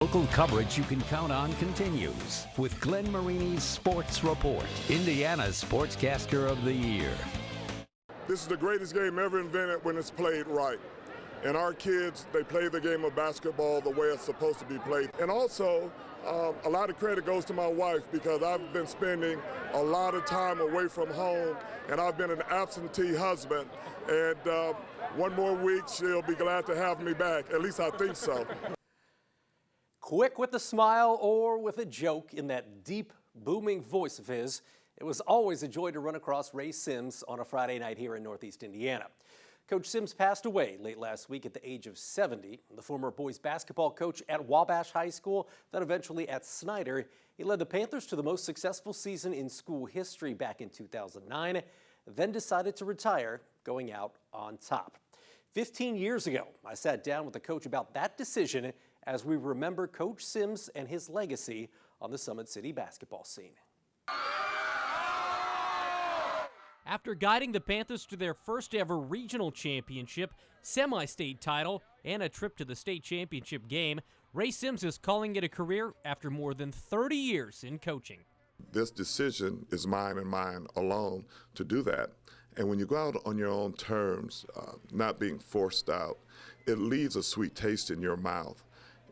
Local coverage you can count on continues with Glenn Marini's Sports Report, Indiana's Sportscaster of the Year. This is the greatest game ever invented when it's played right. And our kids, they play the game of basketball the way it's supposed to be played. And also, a lot of credit goes to my wife because I've been spending a lot of time away from home, and I've been an absentee husband. And one more week, she'll be glad to have me back. At least I think so. Quick with a smile or with a joke in that deep, booming voice of his, it was always a joy to run across Ray Sims on a Friday night here in Northeast Indiana. Coach Sims passed away late last week at the age of 70. The former boys basketball coach at Wabash High School, then eventually at Snider. He led the Panthers to the most successful season in school history back in 2009, then decided to retire, going out on top. 15 years ago, I sat down with the coach about that decision as we remember Coach Sims and his legacy on the Summit City basketball scene. After guiding the Panthers to their first ever regional championship, semi-state title, and a trip to the state championship game, Ray Sims is calling it a career after more than 30 years in coaching. This decision is mine and mine alone to do that. And when you go out on your own terms, not being forced out, it leaves a sweet taste in your mouth.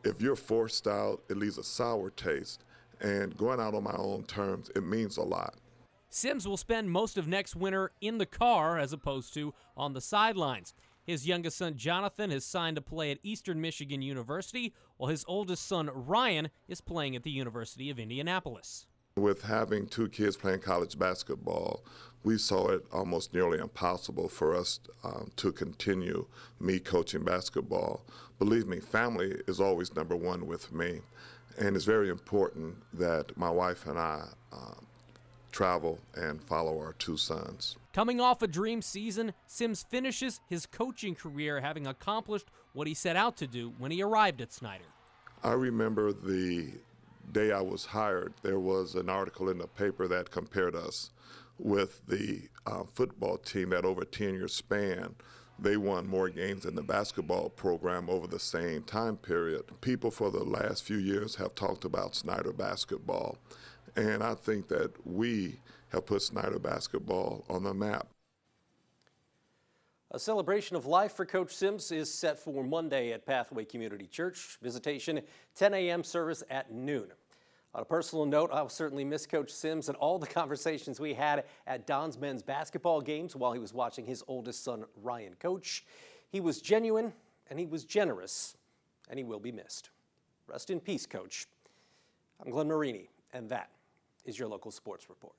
If you're forced out, it leaves a sour taste. And going out on my own terms, it means a lot. Sims will spend most of next winter in the car as opposed to on the sidelines. His youngest son, Jonathan, has signed to play at Eastern Michigan University, while his oldest son, Ryan, is playing at the University of Indianapolis. With having two kids playing college basketball, we saw it almost nearly impossible for us to continue me coaching basketball. Believe me, family is always number one with me, and it's very important that my wife and I travel and follow our two sons. Coming off a dream season, Sims finishes his coaching career having accomplished what he set out to do when he arrived at Snider. I remember the day I was hired, there was an article in the paper that compared us with the football team that over a 10-year span, they won more games than the basketball program over the same time period. People for the last few years have talked about Snider basketball, and I think that we have put Snider basketball on the map. A celebration of life for Coach Sims is set for Monday at Pathway Community Church. Visitation, 10 a.m. service at noon. On a personal note, I'll certainly miss Coach Sims and all the conversations we had at Don's men's basketball games while he was watching his oldest son, Ryan, coach. He was genuine, and he was generous, and he will be missed. Rest in peace, Coach. I'm Glenn Marini, and that is your local sports report.